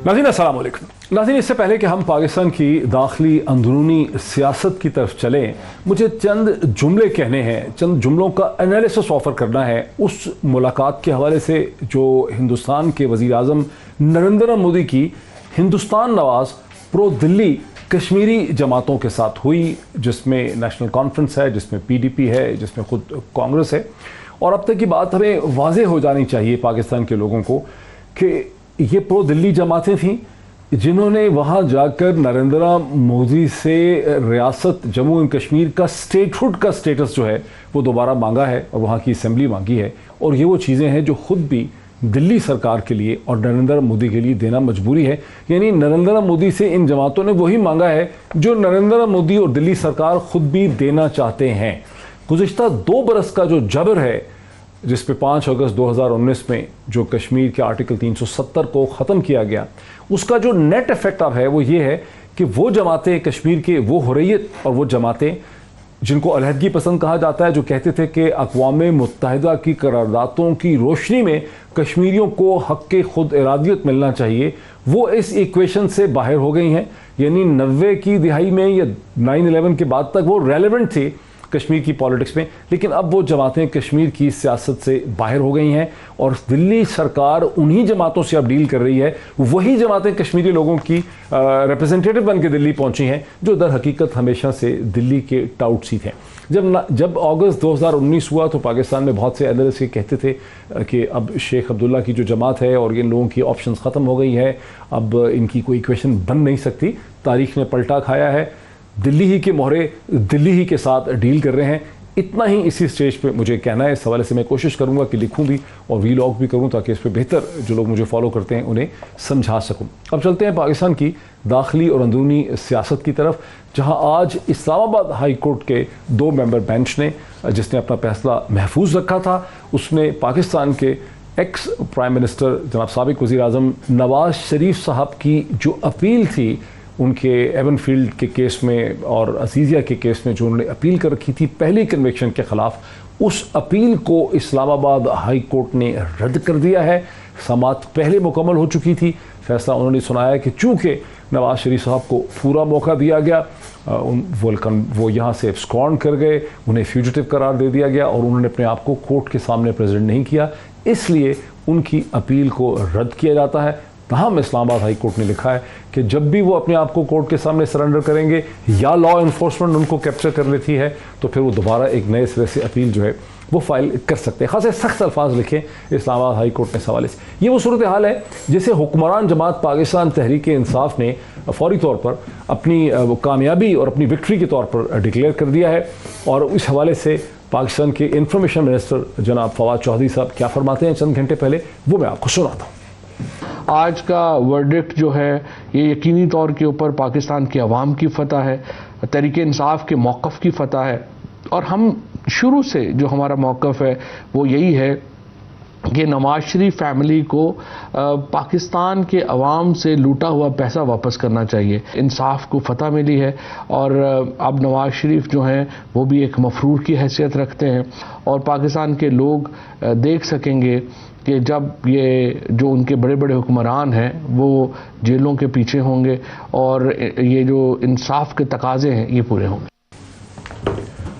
नाज़रीन अस्सलाम वालेकुम। नाज़रीन, इससे पहले कि हम पाकिस्तान की दाखिली अंदरूनी सियासत की तरफ चलें, मुझे चंद जुमले कहने हैं, चंद जुमलों का एनालिसिस ऑफ़र करना है उस मुलाकात के हवाले से जो हिंदुस्तान के वज़ीर आज़म नरेंद्र मोदी की हिंदुस्तान नवाज़ प्रो दिल्ली कश्मीरी जमातों के साथ हुई, जिसमें नेशनल कॉन्फ्रेंस है, जिसमें PDP है, जिसमें ख़ुद कांग्रेस है। और अब तक की बात हमें वाज़ेह हो जानी चाहिए पाकिस्तान के लोगों को कि ये प्रो दिल्ली जमातें थीं जिन्होंने वहाँ जाकर नरेंद्र मोदी से रियासत जम्मू एंड कश्मीर का स्टेटहुड का स्टेटस जो है वो दोबारा मांगा है और वहाँ की असेंबली मांगी है। और ये वो चीज़ें हैं जो ख़ुद भी दिल्ली सरकार के लिए और नरेंद्र मोदी के लिए देना मजबूरी है। यानी नरेंद्र मोदी से इन जमातों ने वही मांगा है जो नरेंद्र मोदी और दिल्ली सरकार ख़ुद भी देना चाहते हैं। गुज़िश्ता 2 बरस का जो जबर है, जिस पे 5 अगस्त 2019 में जो कश्मीर के आर्टिकल 370 को ख़त्म किया गया, उसका जो नेट इफेक्ट अब है वो ये है कि वो जमातें कश्मीर के, वो हुर्रियत और वो जमातें जिनको अलहदगी पसंद कहा जाता है, जो कहते थे कि अक़वाम मुत्तहिदा की करारदादों की रोशनी में कश्मीरियों को हक़ के खुद इरादियत मिलना चाहिए, वो इस इक्वेशन से बाहर हो गई हैं। यानी 90 की दिहाई में या 9/11 के बाद तक वो रेलेवेंट थे कश्मीर की पॉलिटिक्स में, लेकिन अब वो जमातें कश्मीर की सियासत से बाहर हो गई हैं और दिल्ली सरकार उन्हीं जमातों से अब डील कर रही है। वही जमातें कश्मीरी लोगों की रिप्रेजेंटेटिव बन के दिल्ली पहुंची हैं जो दर हकीकत हमेशा से दिल्ली के टाउट सी थे। जब अगस्त 2019 हुआ तो पाकिस्तान में बहुत से एनालिस्ट कहते थे कि अब शेख अब्दुल्ला की जो जमात है और इन लोगों की ऑप्शंस ख़त्म हो गई है, अब इनकी कोई इक्वेशन बन नहीं सकती, तारीख ने पलटा खाया है, दिल्ली ही के मोहरे दिल्ली ही के साथ डील कर रहे हैं। इतना ही इसी स्टेज पे मुझे कहना है। इस हवाले से मैं कोशिश करूंगा कि लिखूं भी और वीलॉग भी करूं ताकि इस पे बेहतर जो लोग मुझे फॉलो करते हैं उन्हें समझा सकूं। अब चलते हैं पाकिस्तान की दाखिली और अंदरूनी सियासत की तरफ, जहां आज इस्लामाबाद हाई कोर्ट के 2 मेंबर बेंच ने, जिसने अपना फैसला महफूज रखा था, उसने पाकिस्तान के एक्स प्राइम मिनिस्टर जनाब साबिक वज़ीर आज़म नवाज़ शरीफ साहब की जो अपील थी उनके एवनफील्ड के केस में और अजीज़िया के केस में, जो उन्होंने अपील कर रखी थी पहली कन्विक्शन के ख़िलाफ़, उस अपील को इस्लामाबाद हाई कोर्ट ने रद्द कर दिया है। समाअत पहले मुकम्मल हो चुकी थी। फैसला उन्होंने सुनाया कि चूँकि नवाज़ शरीफ साहब को पूरा मौका दिया गया, वो यहाँ से एब्सकॉन्ड कर गए, उन्हें फ्यूजिटिव करार दे दिया गया और उन्होंने अपने आप को कोर्ट के सामने प्रेजेंट नहीं किया, इसलिए उनकी अपील को रद्द किया जाता है। तमाम इस्लामाबाद हाई कोर्ट ने लिखा है कि जब भी वो अपने आप को कोर्ट के सामने सरेंडर करेंगे या लॉ इन्फोर्समेंट उनको कैप्चर कर लेती है तो फिर वो दोबारा एक नए सिरे से अपील जो है वो फाइल कर सकते हैं। खासे सख्त अल्फाज लिखे इस्लामाबाद हाई कोर्ट ने इस हवाले से। ये वो सूरत हाल है जिसे हुक्मरान जमात पाकिस्तान तहरीक इंसाफ ने फौरी तौर पर अपनी कामयाबी और अपनी विक्ट्री के तौर पर डिक्लेयर कर दिया है। और इस हवाले से पाकिस्तान के इंफॉर्मेशन मिनिस्टर जनाब फवाद चौधरी साहब क्या फरमाते हैं चंद घंटे पहले, वो मैं आपको सुनाता हूँ। आज का वर्डिक्ट जो है ये यकीनी तौर के ऊपर पाकिस्तान की आवाम की फतह है, तहरीक इंसाफ के मौक़िफ़ की फतह है। और हम शुरू से जो हमारा मौक़िफ़ है वो यही है कि नवाज शरीफ फैमिली को पाकिस्तान के अवाम से लूटा हुआ पैसा वापस करना चाहिए। इंसाफ को फतह मिली है और अब नवाज शरीफ जो हैं वो भी एक मफरूर की हैसियत रखते हैं और पाकिस्तान के लोग देख सकेंगे कि जब ये जो उनके बड़े बड़े हुक्मरान हैं वो जेलों के पीछे होंगे और ये जो इंसाफ के तकाजे हैं ये पूरे होंगे।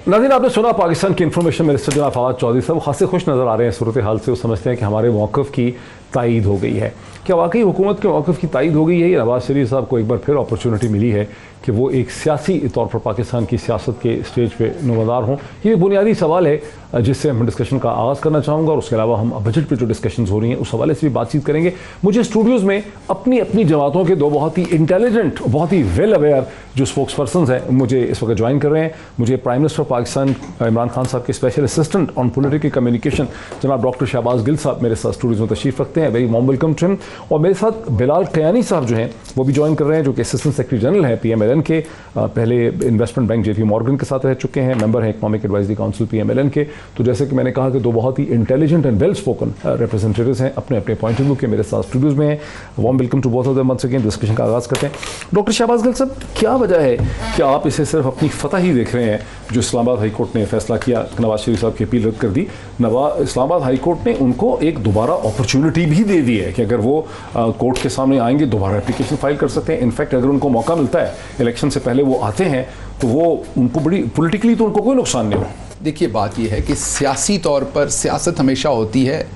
नाज़रीन, आपने सुना पाकिस्तान के इंफॉर्मेशन मिनिस्टर जनाब फवाद चौधरी साहब खासे खुश नज़र आ रहे हैं सूरत हाल से। वो समझते हैं कि हमारे मौक़िफ़ की तायीद हो गई है। क्या वाकई हुकूमत के मौक़िफ़ की तायीद हो गई है? नवाज़ शरीफ साहब को एक बार फिर अपॉर्चुनिटी मिली है कि वो एक सियासी तौर पर पाकिस्तान की सियासत के स्टेज पे नुमादार हों? ये बुनियादी सवाल है जिससे हम डिस्कशन का आगाज़ करना चाहूँगा और उसके अलावा हम बजट पे जो डिस्कशंस हो रही हैं उस हवाले से भी बातचीत करेंगे। मुझे स्टूडियोज़ में अपनी अपनी जमातों के 2 बहुत ही इंटेलिजेंट, बहुत ही वेल अवेयर जो स्पोक्स पर्सनस हैं मुझे इस वक्त ज्वाइन कर रहे हैं। मुझे प्राइम मिनिस्टर पाकिस्तान इमरान खान साहब के special assistant on political communication जनाब डॉक्टर शहबाज गिल साहब मेरे साथ स्टूडियोज़ में तशरीफ़ रखते हैं। Very warm welcome to him. और मेरे साथ बिलाल कयानी साहब जो हैं वो भी ज्वाइन कर रहे हैं, जो कि असिस्टेंट सेक्रेटरी जनरल हैं PMLN के, पहले इन्वेस्टमेंट बैंक JP मॉर्गन के साथ रह चुके हैं, मेंबर हैं इकोनॉमिक एडवाइजरी काउंसिल PMLN के। तो जैसे कि मैंने कहा कि 2 बहुत ही intelligent and well spoken representatives हैं, अपने अपने पॉइंट ऑफ व्यू के मेरे साथ स्टूडियोज़ में हैं। Warm welcome to both of them once again. Discussion का आगाज़ करते हैं। डॉक्टर शहबाज गिल साहब, क्या वजह है कि आप इसे सिर्फ अपनी फतह ही देख रहे हैं जो इस्लामाबाद हाई कोर्ट ने फैसला किया, नवाज शरीफ साहब की अपील रद्द कर दी। इस्लामाबाद हाई कोर्ट ने उनको एक दोबारा अपॉर्चुनिटी भी दे दी है कि अगर वो कोर्ट के सामने आएंगे दोबारा एप्लीकेशन फाइल कर सकते हैं। इनफैक्ट अगर उनको मौका मिलता है इलेक्शन से पहले वो आते हैं तो वो उनको बड़ी पॉलिटिकली तो उनको कोई नुकसान नहीं हो। देखिए बात यह है कि सियासी तौर पर सियासत हमेशा होती है,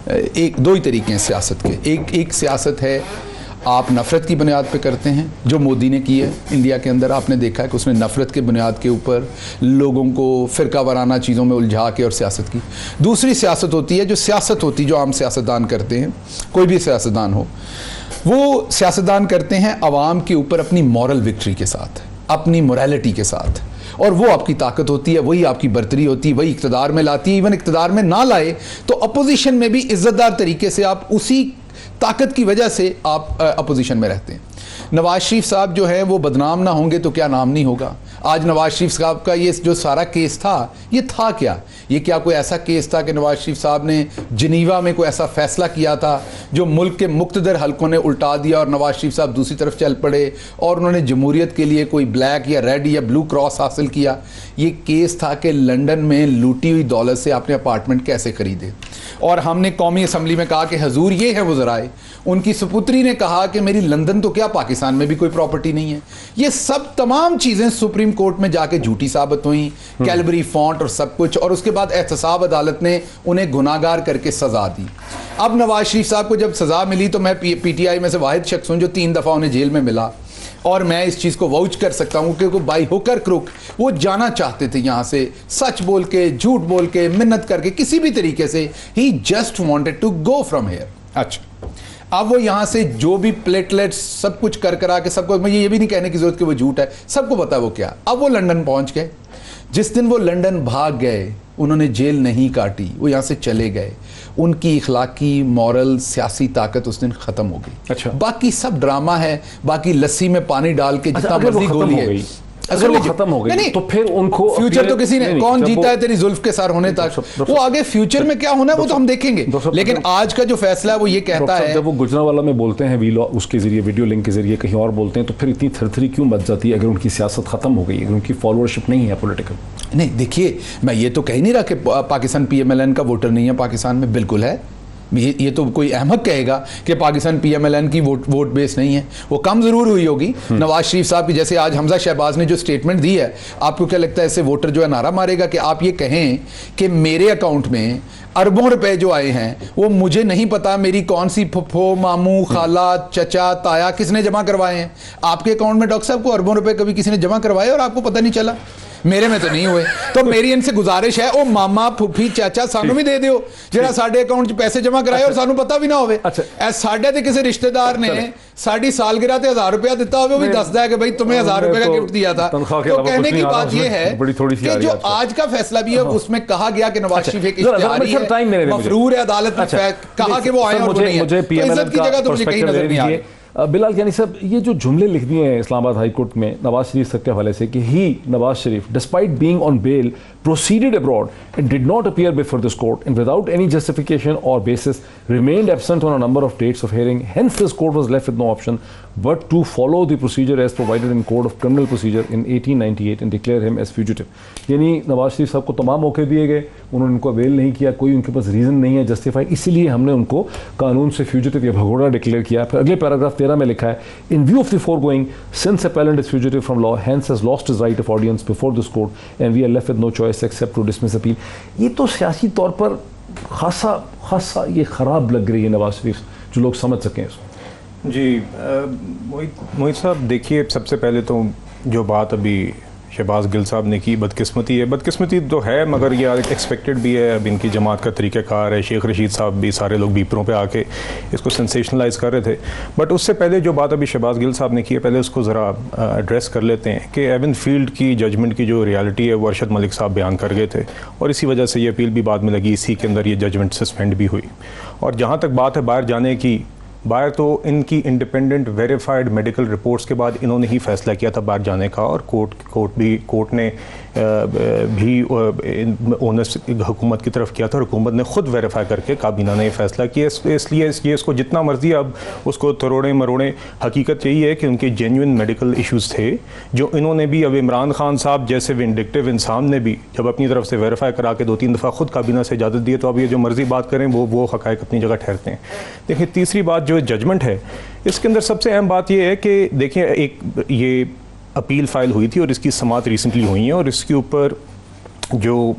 एक दो ही तरीके हैं सियासत के। एक सियासत है आप नफ़रत की बुनियाद पे करते हैं, जो मोदी ने की है इंडिया के अंदर। आपने देखा है कि उसने नफ़रत के बुनियाद के ऊपर लोगों को फ़िरका वाराना चीज़ों में उलझा के और सियासत की। दूसरी सियासत होती है जो आम सियासतदान करते हैं, कोई भी सियासतदान हो, वो सियासतदान करते हैं आवाम के ऊपर अपनी मॉरल विक्ट्री के साथ, अपनी मोरालिटी के साथ, और वो आपकी ताकत होती है, वही आपकी बर्तरी होती है, वही इक़्तिदार में लाती है। इवन इक़्तिदार में ना लाए तो अपोजिशन में भी इज़्ज़तदार तरीके से आप उसी ताकत की वजह से आप अपोजिशन में रहते हैं। नवाज शरीफ साहब जो है वो बदनाम ना होंगे तो क्या नाम नहीं होगा। आज नवाज शरीफ साहब का ये जो सारा केस था, ये था क्या? ये क्या कोई ऐसा केस था कि नवाज शरीफ साहब ने जिनीवा में कोई ऐसा फैसला किया था जो मुल्क के मुख्तदर हलकों ने उल्टा दिया और नवाज शरीफ साहब दूसरी तरफ चल पड़े और उन्होंने जमहूरियत के लिए कोई ब्लैक या रेड या ब्लू क्रॉस हासिल किया? ये केस था कि लंदन में लूटी हुई दौलत से आपने अपार्टमेंट कैसे खरीदे। और हमने कौमी असम्बली में कहा कि हजूर ये है वज़राए। उनकी सुपुत्री ने कहा कि मेरी लंदन तो क्या पाकिस्तान में भी कोई प्रॉपर्टी नहीं है। ये सब तमाम चीज़ें सुप्रीम कोर्ट में जाके झूठी साबित हुई, कैलबरी फॉन्ट और सब कुछ, और उसके बाद एहतसाब अदालत ने उन्हें गुनाहगार करके सज़ा दी। अब नवाज शरीफ साहब को जब सज़ा मिली तो मैं PTI में से वाहिद शख्स हूँ जो 3 दफ़ा उन्हें जेल में मिला, और मैं इस चीज़ को वाउच कर सकता हूँ क्योंकि बाई होकर क्रुक वो जाना चाहते थे यहाँ से, सच बोल के, झूठ बोल के, मिन्नत करके, किसी भी तरीके से। He just wanted to go from here. अच्छा, अब वो यहाँ से जो भी प्लेटलेट्स सब कुछ कर करा के सबको, मुझे ये भी नहीं कहने की जरूरत कि वो झूठ है, सबको पता वो क्या। अब वो लंदन पहुँच गए। जिस दिन वो लंदन भाग गए, उन्होंने जेल नहीं काटी, वो यहाँ से चले गए। उनकी इखलाकी, मॉरल, सियासी ताकत उस दिन ख़त्म हो गई। अच्छा, बाकी सब ड्रामा है, बाकी लस्सी में पानी डाल के जितना मर्जी गोली है। अगर वो खत्म हो गई तो फिर उनको फ्यूचर तो किसी ने, कौन जीता है तेरी जुल्फ के सर होने तक, वो आगे फ्यूचर में क्या होना है वो तो हम देखेंगे। लेकिन आज का जो फैसला है वो ये कहता है, जब वो गुजरांवाला में बोलते हैं वी लॉ, उसके जरिए वीडियो लिंक के जरिए कहीं और बोलते हैं, तो फिर इतनी थरथरी क्यों मच जाती है अगर उनकी सियासत खत्म हो गई, अगर उनकी फॉलोअरशिप नहीं है पॉलिटिकल? नहीं, देखिए मैं ये तो कह नहीं रहा कि पाकिस्तान PMLN का वोटर नहीं है, पाकिस्तान में बिल्कुल है। ये तो कोई अहमक कहेगा कि पाकिस्तान PMLN की वोट बेस नहीं है। वो कम ज़रूर हुई होगी नवाज शरीफ साहब की, जैसे आज हमजा शहबाज ने जो स्टेटमेंट दी है। आपको क्या लगता है ऐसे वोटर जो है नारा मारेगा कि आप ये कहें कि मेरे अकाउंट में अरबों रुपए जो आए हैं वो मुझे नहीं पता मेरी कौन सी फुफ्फो, मामू, खाला, चचा, ताया किसने जमा करवाए हैं? आपके अकाउंट में डॉक्टर साहब को अरबों रुपए कभी किसी ने जमा करवाए और आपको पता नहीं चला? मेरे में तो नहीं हुए। तो मेरी इनसे गुजारिश है, ओ मामा, फुफी, चाचा सानू भी दे दियो जरा साडे अकाउंट 'ਚ पैसे जमा कराए और सानू पता भी ना होवे। ऐ साडे ते किसी रिश्तेदार ने साडी सालगिरह ते 1000 रुपया दिता होवे, वो भी दसदा है कि भाई तुम्हें 1000 रुपए का गिफ्ट दिया था। तो कहने की बात ये है कि जो आज का फैसला भी है उसमें कहा गया कि नवाज शरीफ एक इश्तिहारी है, मफरूर है, अदालत ने कहा कि वो आए और वो नहीं है। तो इज्जत की जगह तो मुझे कहीं नजर नहीं आ रही। बिलाल यानी साहब, ये जो जुमले लिख दिए हैं इस्लामाबाद हाई कोर्ट में नवाज शरीफ के हवाले से कि he Nawaz Sharif despite being on bail proceeded abroad and did not appear before this court and without any justification or basis remained absent on a number of dates of hearing. Hence this court was left with no option but to follow the procedure as provided in Code of Criminal Procedure in 1898 and declare him as fugitive. यानी नवाज शरीफ साहब को तमाम मौके दिए गए, उन्होंने उनको avail नहीं किया, कोई उनके पास रीज़न नहीं है जस्टिफाइड, इसीलिए हमने उनको कानून से फ्यूजिटिव या भगोड़ा डिक्लेयर किया। फिर अगले पैराग्राफ 13 में लिखा है, in view of the foregoing, since appellant is fugitive from law, hence has lost his right of audience before this court and we are left with no choice except to dismiss appeal. ये तो सियासी तौर पर खासा ये ख़राब लग रही है नवाज शरीफ, जो लोग समझ सकें इसको। जी मोहित साहब, देखिए सबसे पहले तो जो बात अभी शहबाज गिल साहब ने की, बदकिस्मती है। बदकिस्मती तो है मगर ये एक्सपेक्टेड भी है। अब इनकी जमात का तरीक़ाकार है, शेख रशीद साहब भी, सारे लोग बीपरों पे आके इसको सेंसेशनलाइज कर रहे थे। बट उससे पहले जो बात अभी शहबाज गिल साहब ने की है, पहले उसको ज़रा एड्रेस कर लेते हैं कि एवन फील्ड की जजमेंट की जो रियलिटी है वो अरशद मलिक साहब बयान कर गए थे और इसी वजह से ये अपील भी बाद में लगी, इसी के अंदर ये जजमेंट सस्पेंड भी हुई। और जहाँ तक बात है बाहर जाने की, बाहर तो इनकी इंडिपेंडेंट वेरीफाइड मेडिकल रिपोर्ट्स के बाद इन्होंने ही फैसला किया था बाहर जाने का, और कोर्ट ने भी ओनर्स हुकूमत की तरफ किया था, और हुकूमत ने खुद वेरीफाई करके काबीना ने फैसला किया। इसलिए इसको जितना मर्जी अब उसको तरोड़े मरोड़े, हकीकत यही है कि उनके जेन्युइन मेडिकल इश्यूज़ थे जो इन्होंने भी, अब इमरान खान साहब जैसे विंडिक्टिव इंसान ने भी जब अपनी तरफ से वेरीफाई करा के 2-3 दफ़ा खुद काबीना से इजाज़त दी है, तो अब ये जो मर्जी बात करें वो हक़ाइक़ अपनी जगह ठहरते हैं। देखिए, तीसरी बात जो जजमेंट है, इसके अंदर सबसे अहम बात ये है कि देखिए, एक ये अपील फाइल हुई थी और इसकी समात रिसेंटली हुई है, और इसके ऊपर जो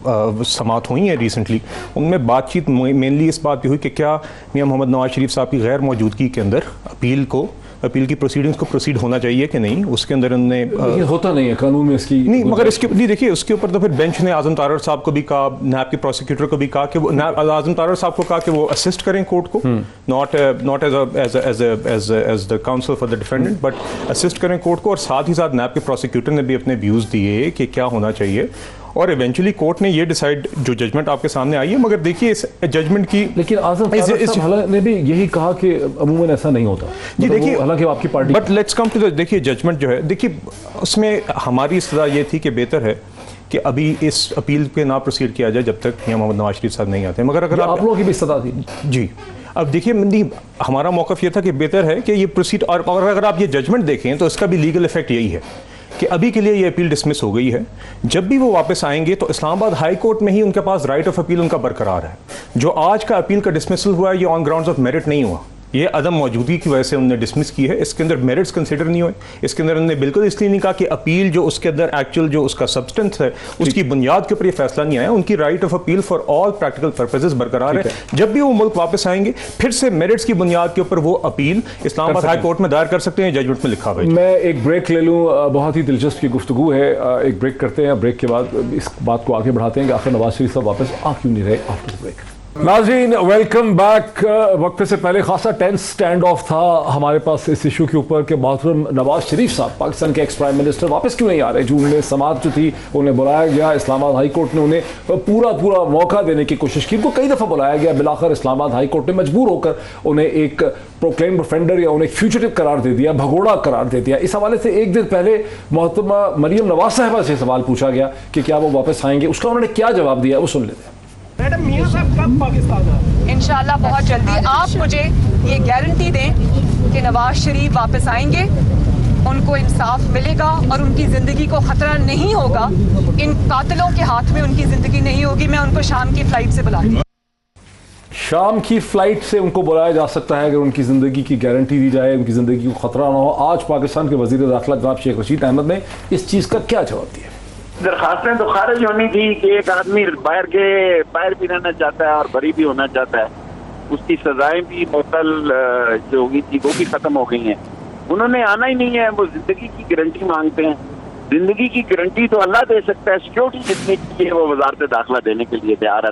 समात हुई है रिसेंटली, उनमें बातचीत मेनली इस बात पे हुई कि क्या मियां मोहम्मद नवाज शरीफ साहब की गैर मौजूदगी के अंदर अपील की प्रोसीडिंग्स को प्रोसीड होना चाहिए कि नहीं। उसके अंदर उन्होंने होता नहीं है कानून में इसकी नहीं, मगर इसके नहीं, देखिए उसके ऊपर तो फिर बेंच ने आजम तारड़ साहब को भी कहा, नैब के प्रोसिक्यूटर को भी कहा कि वो आजम तारड़ साहब को कहा कि वो असिस्ट करें कोर्ट को, not as the counsel for the defendant, but assist करें कोर्ट को, और साथ ही साथ नैब के प्रोसिक्यूटर ने भी अपने व्यूज़ दिए कि क्या होना चाहिए, और इवेंचुअली कोर्ट ने ये डिसाइड, जो जजमेंट आपके सामने आई है। मगर देखिए इस जजमेंट की, लेकिन आजम तारड़ ने भी यही कहा कि अमूमन ऐसा नहीं होता जी। देखिए, हालांकि आपकी party, but let's come to the, देखिए जजमेंट जो है, देखिए उसमें हमारी सलाह ये थी कि बेहतर है कि अभी इस अपील पे ना प्रोसीड किया जाए जब तक मियां मोहम्मद नवाज शरीफ साहब नहीं आते। मगर अगर आप लोगों की भी सलाह थी जी, अब देखिए हमारा मौक़िफ़ ये था कि बेहतर है कि ये प्रोसीड, और अगर आप ये जजमेंट देखें तो इसका भी लीगल इफेक्ट यही है कि अभी के लिए ये अपील डिसमिस हो गई है। जब भी वो वापस आएंगे तो इस्लामाबाद हाई कोर्ट में ही उनके पास राइट ऑफ अपील उनका बरकरार है। जो आज का अपील का डिसमिसल हुआ है, ये ऑन ग्राउंड्स ऑफ मेरिट नहीं हुआ, ये अदम मौजूदगी की वजह से उन्होंने डिसमिस की है। इसके अंदर मेरिट्स कंसिडर नहीं हुए, इसके अंदर उन्होंने बिल्कुल इसलिए नहीं कहा कि अपील जो उसके अंदर एक्चुअल जो उसका सब्सटेंस है उसकी बुनियाद के ऊपर ये फैसला नहीं आया। उनकी right of appeal for all practical purposes बरकरार है। जब भी वो मुल्क वापस आएंगे फिर से मेरिट्स की बुनियाद के ऊपर वो अपील इस्लामाबाद हाई कोर्ट में दायर कर सकते हैं, जजमेंट में लिखा हुआ है। मैं एक ब्रेक ले लूँ, बहुत ही दिलचस्प की गुफ्तगू है, एक ब्रेक करते हैं, ब्रेक के बाद इस बात को आगे बढ़ाते हैं कि आखिर नवाज शरीफ साहब वापस आ क्यों नहीं रहे आफ्टर ब्रेक। नाज़रीन वेलकम बैक। वक्त से पहले खासा टेंस स्टैंड ऑफ था हमारे पास इस इशू के ऊपर कि मोहतरम नवाज शरीफ साहब पाकिस्तान के एक्स प्राइम मिनिस्टर वापस क्यों नहीं आ रहे। जो उन्हें समात जो थी उन्हें बुलाया गया, इस्लामाबाद हाई कोर्ट ने उन्हें पूरा मौका देने की कोशिश की, उनको कई दफ़ा बुलाया गया, बिलाखिर इस्लामाबाद हाई कोर्ट ने मजबूर होकर उन्हें एक प्रोक्लेम्ड ऑफेंडर या उन्हें फ्यूजिटिव करार दे दिया, भगोड़ा करार दे दिया। इस हवाले से एक दिन पहले मोहतरमा मरियम नवाज साहिबा से सवाल पूछा गया कि क्या वो वापस आएंगे, उसका उन्होंने क्या जवाब दिया वो सुन लेते हैं। मैडम, मियां साहब कब पाकिस्तान आए? इंशाल्लाह बहुत जल्दी। आप मुझे ये गारंटी दें कि नवाज शरीफ वापस आएंगे, उनको इंसाफ मिलेगा और उनकी ज़िंदगी को ख़तरा नहीं होगा, इन कातिलों के हाथ में उनकी ज़िंदगी नहीं होगी। मैं उनको शाम की फ़्लाइट से बुला रही। शाम की फ़्लाइट से उनको बुलाया जा सकता है अगर उनकी ज़िंदगी की गारंटी दी जाए, उनकी ज़िंदगी को ख़तरा ना हो। आज पाकिस्तान के वज़ीर दाखिला जनाब शेख रशीद अहमद ने इस चीज़ का क्या जवाब दिया? दरखास्तें तो खारिज होनी थी कि एक आदमी बाहर भी रहना चाहता है और बरी भी होना चाहता है, उसकी सजाएं भी मुअत्तल जो होगी थी वो भी खत्म हो गई हैं। उन्होंने आना ही नहीं है, वो जिंदगी की गारंटी मांगते हैं। जिंदगी की गारंटी तो अल्लाह दे सकता है, सिक्योरिटी जितनी की है वो वजारत दाखिला देने के लिए तैयार है।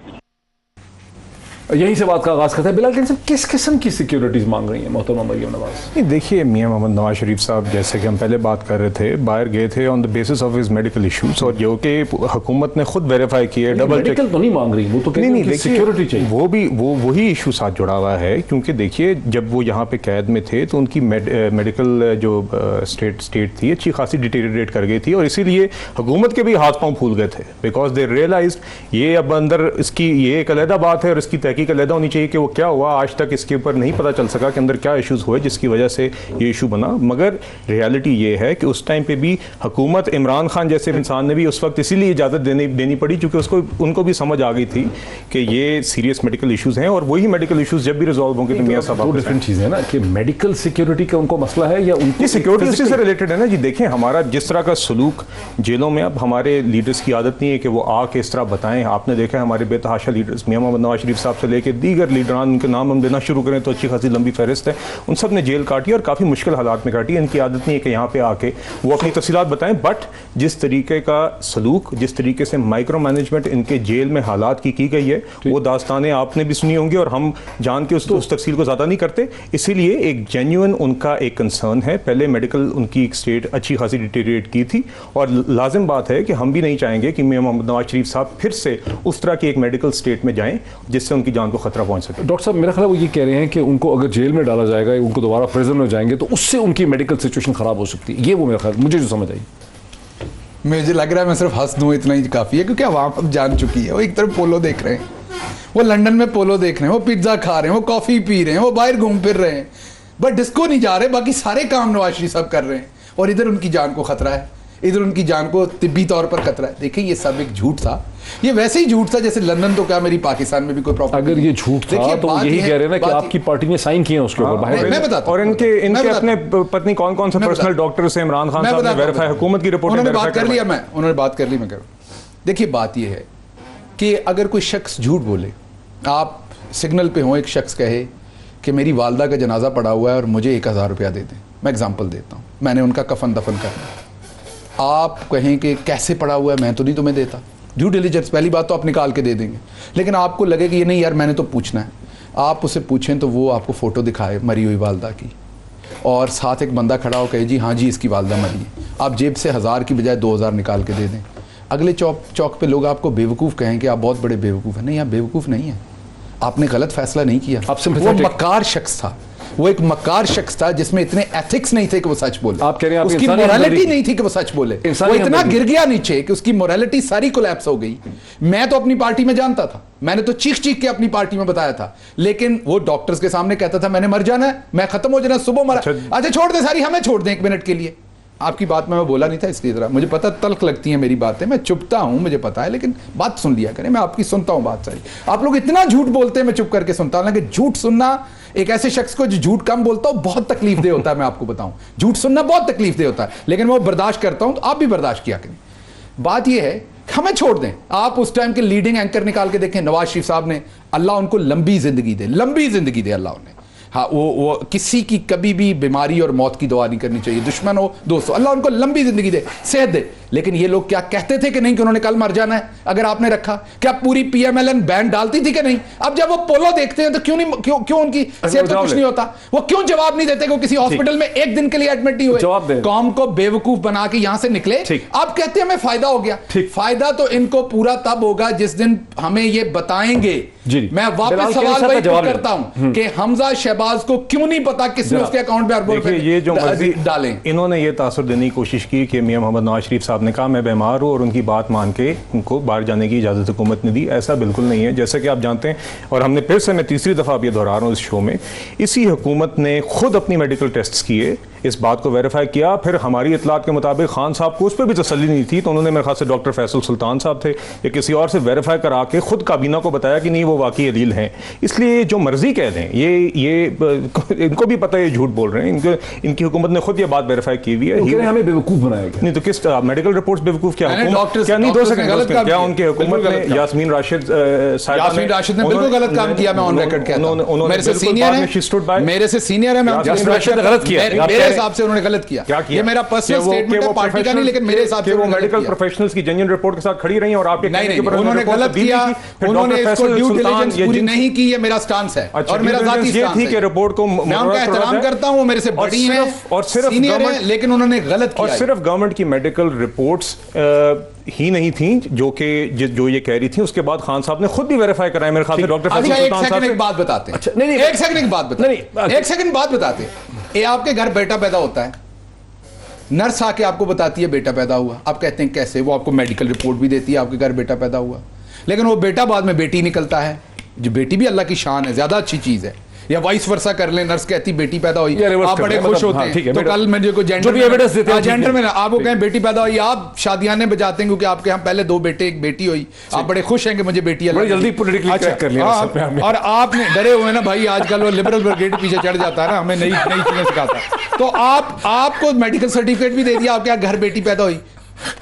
यहीं से बात का आगाज़ करते हैं। बिलाल साहब किस किस्म की सिक्योरिटीज़ मांग रही हैं मोहतरमा मरियम नवाज? नहीं, देखिए मियां मोहम्मद नवाज शरीफ साहब जैसे कि हम पहले बात कर रहे थे, बाहर गए थे on the basis of his medical issues, और जो कि हुकूमत ने खुद वेरीफाई किए, डबल मेडिकल तो नहीं मांग रही, वो तो नहीं, सिक्योरिटी चाहिए। वो भी वही इशू साथ जुड़ा हुआ है, क्योंकि देखिए जब वो यहाँ पे कैद में थे तो उनकी मेडिकल जो स्टेट थी अच्छी खासी डिटेरियरेट कर गई थी, और इसीलिए हुकूमत के भी हाथ पाँव फूल गए थे, बिकॉज दे रियलाइज ये अब अंदर इसकी ये एक अलहदा बात है और इसकी तहकीक अलहदा होनी चाहिए कि वो क्या हुआ। आज तक इसके ऊपर नहीं पता चल सका कि अंदर क्या इश्यूज हुए जिसकी वजह से ये इशू बना। मगर रियलिटी ये है कि उस टाइम पे भी हुकूमत, इमरान खान जैसे इंसान ने भी उस वक्त इसीलिए इजाज़त देनी पड़ी क्योंकि उनको भी समझ आ गई थी कि ये सीरियस मेडिकल इशूज़ हैं, और वही मेडिकल इशूज़ जब भी रिजॉल्व होंगे तो मियां साहब दो डिफरेंट चीज़ें हैं ना कि मेडिकल सिक्योरिटी का उनको मसला है या उनकी सिक्योरिटी उसी से रिलेटेड है ना जी। देखें हमारा जिस तरह का सलूक जेलों में, अब हमारे लीडर्स की आदत नहीं है कि वो आके इस तरह बताएं। आपने देखा है हमारे बेतहाशा लीडर्स मियां मोहम्मद नवाज शरीफ साहब से लेकर दीगर लीडरान, उनके नाम हम लेना शुरू करें तो अच्छी खासी लंबी फहरिस्त है, उन सब ने जेल काटी और काफ़ी मुश्किल हालात में काटी। इनकी आदत नहीं है कि यहाँ पे आके वो अपनी तफसीलात बताएं, बट जिस तरीके का सलूक, जिस तरीके से माइक्रो मैनेजमेंट इनके जेल में हालात की गई है, वो दास्तानें आपने भी सुनी होंगी और हम जान के उस तफसील को ज़्यादा नहीं करते। इसीलिए एक जेन्युइन उनका एक कंसर्न है। पहले मेडिकल उनकी एक स्टेट अच्छी खासी डिटेरिएट की थी, और लाजिम बात है कि हम भी नहीं चाहेंगे कि मियां मोहम्मद नवाज शरीफ साहब फिर से उस तरह की एक मेडिकल स्टेट में जाएं जिससे उनकी जान को खतरा पहुंच सके। डॉक्टर साहब मेरा ख्याल है वो ये कह रहे हैं कि उनको अगर जेल में डाला जाएगा, उनको दोबारा प्रिजन में जाएंगे तो उससे उनकी मेडिकल सिचुएशन खराब हो सकती है। ये वो मेरा ख्याल, मुझे जो समझ आई। मुझे लग रहा है मैं सिर्फ हंस दूं इतना ही काफ़ी है, क्योंकि आवाम अब जान चुकी है। वो एक तरफ पोलो देख रहे हैं, वो लंदन में पोलो देख रहे हैं, वो पिज्ज़ा खा रहे हैं, वो कॉफ़ी पी रहे हैं, वो बाहर घूम फिर रहे हैं, बट डिस्को नहीं जा रहे। बाकी सारे काम नवाज शरीफ साहब कर रहे हैं और इधर उनकी जान को खतरा है, इधर उनकी जान को तिब्बी तौर पर खतरा है। देखिए ये सब एक झूठ था, ये वैसे ही झूठ था जैसे लंदन तो क्या मेरी पाकिस्तान में भी कोई प्रॉब्लम। अगर ये झूठ था तो यही कह रहे हैं ना कि आपकी पार्टी ने साइन किए हैं उसके ऊपर बाहर। मैं बताता और इनके अपने पत्नी कौन कौन से पर्सनल डॉक्टर से इमरान खान साहब ने वेरीफाई, हुकूमत की रिपोर्ट उन्होंने बात कर लिया, उन्होंने बात कर ली, मैं करूँ। देखिए बात ये है कि अगर कोई शख्स झूठ बोले, आप सिग्नल पे हो, एक शख्स कहे कि मेरी वालदा का जनाजा पड़ा हुआ है और मुझे 1000 रुपया दे दें, मैं एग्जाम्पल देता हूँ, मैंने उनका कफन दफन करना। आप कहें कि कैसे पड़ा हुआ है, मैं तो नहीं तुम्हें देता, ड्यू डिलीजेंस पहली बात तो आप निकाल के दे देंगे, लेकिन आपको लगे कि ये नहीं यार मैंने तो पूछना है, आप उसे पूछें तो वो आपको फ़ोटो दिखाए मरी हुई वालदा की, और साथ एक बंदा खड़ा हो कहे जी हाँ जी इसकी वालदा मरी है, आप जेब से 1000 की बजाय 2000 निकाल के दे दें। अगले चौक पे लोग आपको बेवकूफ़ कहें कि आप बहुत बड़े बेवकूफ़ हैं। नहीं, आप बेवकूफ़ नहीं हैं, आपने गलत फैसला नहीं किया। वो मक्कार शख्स था, वो एक मक्कार शख्स था जिसमें इतने एथिक्स नहीं थे कि वो सच बोले। आप कह रहे हैं उसकी मोरालिटी नहीं थी कि वो सच बोले, वो इतना गिर गया नीचे कि उसकी मोरालिटी सारी कोलैप्स हो गई। मैं तो अपनी पार्टी में जानता था, मैंने तो चीख चीख के अपनी पार्टी में बताया था, लेकिन वो डॉक्टर्स के सामने कहता था मैंने मर जाना है, मैं खत्म हो जाना, सुबह मरा। अच्छा छोड़ दे सारी, हमें छोड़ दें 1 मिनट के लिए। आपकी बात में मैं बोला नहीं था इसलिए जरा मुझे पता तल्ख लगती है मेरी बातें, मैं चुपता हूं, मुझे पता है, लेकिन बात सुन लिया करें, मैं आपकी सुनता हूं बात सारी। आप लोग इतना झूठ बोलते हैं मैं चुप करके सुनता हूं, लेकिन झूठ सुनना एक ऐसे शख्स को जो झूठ कम बोलता हो बहुत तकलीफ दे होता है। मैं आपको बताऊं झूठ सुनना बहुत तकलीफ दे होता है, लेकिन मैं बर्दाश्त करता हूं, तो आप भी बर्दाश्त किया करें। बात यह है हमें छोड़ दें। आप उस टाइम के लीडिंग एंकर निकाल के देखें, नवाज शरीफ साहब ने, अल्लाह उनको लंबी जिंदगी दे, लंबी जिंदगी दे अल्लाह उन्हें। हाँ वो किसी की कभी भी बीमारी और मौत की दुआ नहीं करनी चाहिए, दुश्मन हो दोस्तों, अल्लाह उनको लंबी जिंदगी दे, सेहत दे। लेकिन ये लोग क्या कहते थे कि नहीं कि उन्होंने कल मर जाना है, अगर आपने रखा, क्या पूरी PMLN बैन डालती थी कि नहीं? अब जब वो पोलो देखते हैं तो क्यों उनकी सेहत पर कुछ नहीं होता? वो क्यों जवाब नहीं देते कि किसी हॉस्पिटल में 1 दिन के लिए एडमिट नहीं हुए? कौम को बेवकूफ बना के यहां से निकले। आप कहते हैं हमें फायदा हो गया, फायदा तो इनको पूरा तब होगा जिस दिन हमें ये बताएंगे। मैं वापस सवाल वही करता हूं कि हमजा शहबाज को क्यों नहीं पता किसने उसके अकाउंट में अरबों रुपए ये जो मर्जी डालें। इन्होंने ये तासुर देने की कोशिश की कि मियां मोहम्मद नवाज शरीफ साहब ने कहा मैं बीमार हूं और उनकी बात मान के उनको बाहर जाने की इजाज़त हुकूमत ने दी। ऐसा बिल्कुल नहीं है, जैसे कि आप जानते हैं, और हमने फिर से, मैं तीसरी दफ़ा अब ये दोहरा रहा हूँ इस शो में, इसी हुकूमत ने खुद अपनी मेडिकल टेस्ट्स किए, इस बात को वेरीफाई किया, फिर हमारी इतलात के मुताबिक खान साहब को उस पर भी तसल्ली नहीं थी, तो उन्होंने मेरे ख्याल से डॉक्टर फैसल सुल्तान साहब थे या किसी और से वेरीफाई करा के खुद काबीना को बताया कि नहीं वो वाकई अलील हैं। इसलिए जो मर्जी कह दें, ये इनको भी पता है ये झूठ बोल रहे हैं, इनकी हुकूमत ने खुद ये बात वेरीफाई की हुई है। हमें बेवकूफ बनाया गया। नहीं तो किस मेडिकल रिपोर्ट्स बेवकूफ क्या नहीं 2 सेकंड क्या उनकी हुकूमत ने यास्मीन राशिद ने बिल्कुल गलत काम किया, मैं ऑन रिकॉर्ड कहता हूं, मेरे से सीनियर है, मेरे से सीनियर है, मैं गलत किया, मेरे हिसाब से उन्होंने गलत किया। ये मेरा पर्सनल स्टेटमेंट है, पार्टी का नहीं, लेकिन मेरे हिसाब से वो मेडिकल प्रोफेशनल्स की जेन्युइन रिपोर्ट के साथ खड़ी रही और आपके नहीं, उन्होंने गलत किया, उन्होंने इसको ड्यू डिलिजेंस पूरी नहीं की, ये मेरा स्टांस है और मेरा जाती स्टांस है। रिपोर्ट को मैं उनका एहतराम करता हूं, मेरे से बड़ी हैं और सिर्फ सीनियर है, लेकिन उन्होंने गलत किया। और सिर्फ गवर्नमेंट की मेडिकल रिपोर्ट्स ही नहीं थी जो ये कह रही थी, उसके बाद खान साहब ने खुद भी वेरीफाई कराया मेरे ख्याल से डॉक्टर फैसल सुल्तान साहब। एक बात बताते हैं, एक सेकंड बात बताते हैं। ये आपके घर बेटा पैदा होता है, नर्स आके आपको बताती है बेटा पैदा हुआ, आप कहते हैं कैसे, वो आपको मेडिकल रिपोर्ट भी देती है आपके घर बेटा पैदा हुआ, लेकिन वो बेटा बाद में बेटी निकलता है, जो बेटी भी अल्लाह की शान है, ज्यादा अच्छी चीज है। या वाइस वर्सा कर ले, नर्स कहती बेटी पैदा हुई, आप बड़े खुश होते हैं, तो कल मुझे कोई जेंडर में आपको कहें बेटी पैदा हुई, आप शादियाने बजाते हैं क्योंकि आपके यहाँ पहले 2 बेटे 1 बेटी हुई, आप बड़े खुश हैं कि मुझे बेटी जल्दी पॉलिटिकली क्रैक कर लिया। और आपने डरे हुए ना भाई, आजकल वो लिबरल ब्रिगेड पीछे चढ़ जाता है ना, हमें नई चीजें सिखाता है, तो आपको मेडिकल सर्टिफिकेट भी दे दिया, आपके यहाँ घर बेटी पैदा हुई,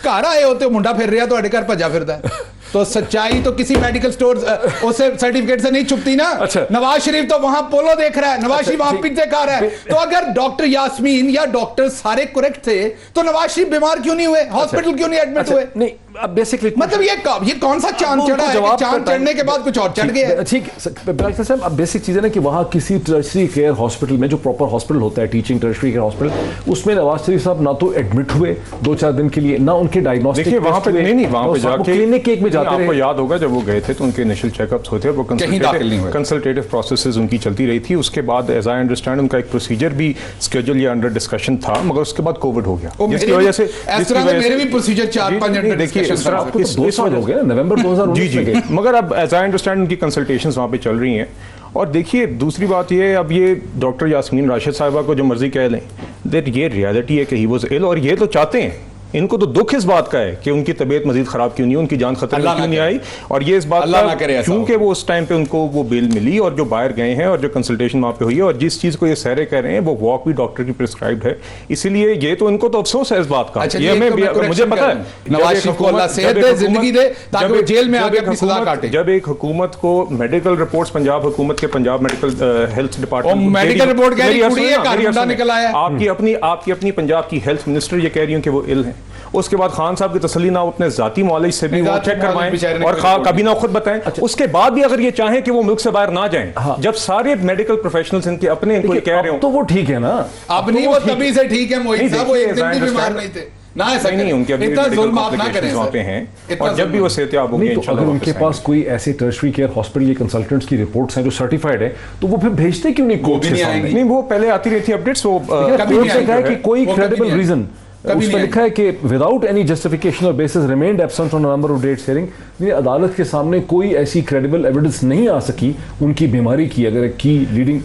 घर आए होते हो मुंडा फिर रहा तो घर भजा फिरता है। तो सच्चाई तो किसी मेडिकल स्टोर उसे सर्टिफिकेट से नहीं छुपती ना। अच्छा। नवाज शरीफ तो वहां पोलो देख रहा है, नवाज शरीफ वहां पिज्जे खा रहा है, तो अगर डॉक्टर यास्मीन या डॉक्टर सारे करेक्ट थे तो नवाज शरीफ बीमार क्यों नहीं हुए, हॉस्पिटल क्यों नहीं एडमिट हुए? नहीं बेसिकली मतलब ये कौन सा चांद चढ़ा है कि चांद चढ़ने के बाद कुछ और चढ़ गया है? ठीक साहब, अब बेसिक चीज़ है ना कि वहाँ किसी टर्शरी केयर हॉस्पिटल में, जो प्रॉपर हॉस्पिटल होता है टीचिंग टर्शरी केयर हॉस्पिटल, उसमें नवाज शरीफ साहब ना तो एडमिट हुए 2-4 दिन के लिए, ना उनके डायग्नोस्टिक देखिए वहाँ पे नहीं वहाँ पे जाके क्लिनिक एक में जाते रहे। आपको याद होगा जब वो गए थे तो उनके इनिशियल चेकअप्स होते हैं, वो कंसल्टेटिव प्रोसेसेस उनकी चलती रही थी। उसके बाद एज आई अंडरस्टैंड उनका एक प्रोसीजर भी स्केड्यूल या अंडर डिस्कशन था, मगर उसके बाद कोविड हो गया, जिसकी वजह से मेरे भी प्रोसीजर 4-5 देखिए हो गया नवंबर 2019 में गए, मगर अब एज आई अंडरस्टैंड उनकी कंसल्टेशंस वहाँ पे चल रही हैं। और देखिए दूसरी बात ये, अब ये डॉक्टर यास्मीन राशिद साहिबा को जो मर्जी कह लें, दैट ये रियलिटी है कि ही वाज इल, और ये तो चाहते हैं, इनको तो दुख इस बात का है कि उनकी तबीयत मजीद खराब क्यों नहीं, उनकी जान खतरे में क्यों नहीं आई, और ये इस बात का क्योंकि वो उस टाइम पे उनको वो बेल मिली और जो बाहर गए हैं और जो कंसल्टेशन वहाँ पे हुई है, और जिस चीज़ को ये सहरे कह रहे हैं वो वॉक भी डॉक्टर की प्रिस्क्राइब्ड है, इसीलिए ये तो इनको तो अफसोस है इस बात का। अच्छा, ये हमें मुझे पता है नवाज शरीफ को अल्लाह सेहत दे, जिंदगी दे, ताकि वो जेल में आके अपनी सजा काटे। जब एक हुकूमत को मेडिकल रिपोर्ट्स, पंजाब हुकूमत के Punjab medical health department medical report कह रही है निकल आया, आपकी अपनी पंजाब की हेल्थ मिनिस्टर ये कह रही हूँ कि वो इल है। उसके बाद खान साहब की तसल्ली ना अपने जाती मौलिज से भी वो चेक करवाएं और कभी ना खुद बताएं। उसके बाद भी अगर ये चाहें कि वो मुल्क से बाहर ना जाएं, जब सारे मेडिकल प्रोफेशनल्स इनके अपने इनको कह रहे हो तो वो ठीक है ना, अब नहीं, वो तभी से ठीक है। मोहित साहब वो एक दिन भी बीमार नहीं थे ना, ऐसा नहीं, उनके इतना जुल्म आप ना करें वहाँ पे हैं, और जब भी वो सेहतियाब होंगे तो अगर उनके पास कोई ऐसे टर्शरी केयर हॉस्पिटल के कंसल्टेंट्स की रिपोर्ट्स हैं जो सर्टिफाइड है, तो वो फिर भेजते क्यों नहीं कोर्ट के सामने? नहीं, वो पहले आती रही थी अपडेट्स, वो कभी नहीं है कि कोई क्रेडिबल रीजन उसमें लिखा है कि विदाउट एनी जस्टिफिकेशन और basis remand absent on number of dates hearing. अदालत के सामने कोई ऐसी क्रेडिबल एविडेंस नहीं आ सकी उनकी बीमारी की, अगर की लीडिंग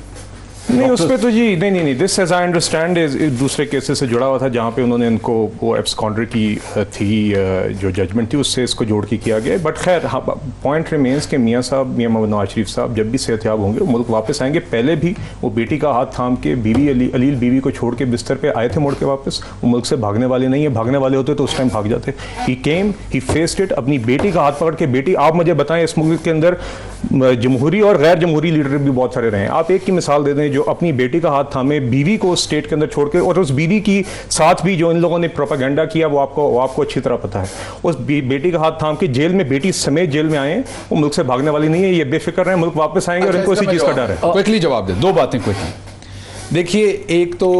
नहीं उस पर तो जी नहीं, this as I understand is दूसरे केसेस से जुड़ा हुआ था, जहाँ पे उन्होंने इनको वो एब्सकॉन्डर की थी जो जजमेंट थी, उससे इसको जोड़ के किया गया। बट खैर पॉइंट रिमेन्स के मियाँ साहब, मियाँ मोहम्मद नवाज शरीफ साहब जब भी सेहतियाब होंगे वो मुल्क वापस आएंगे। पहले भी वो बेटी का हाथ थाम के बीवी अलील बीवी को छोड़ के बिस्तर पे आए थे मुड़ के वापस। वो मुल्क से भागने वाले नहीं है, भागने वाले होते तो उस टाइम भाग जाते। ही केम, ही फेस्ड इट, अपनी बेटी का हाथ पकड़ के, बेटी आप मुझे बताएं इस मुल्क के अंदर जमहूरी और गैर जमहूरी लीडर भी बहुत सारे रहे हैं, आप एक की मिसाल दे दें जो अपनी बेटी का हाथ थामे बीवी को स्टेट के अंदर छोड़ के, और उस बीवी की साथ भी जो इन लोगों ने प्रोपेगेंडा किया वो आपको अच्छी तरह पता है। उस बेटी का हाथ थाम के जेल में, बेटी समेत जेल में आए, वो मुल्क से भागने वाली नहीं है, ये बेफिक्र रहे, मुल्क वापस आएंगे। और इनको इसी चीज का डर है। क्विकली जवाब दे, दो बातें क्विकली। देखिए, एक तो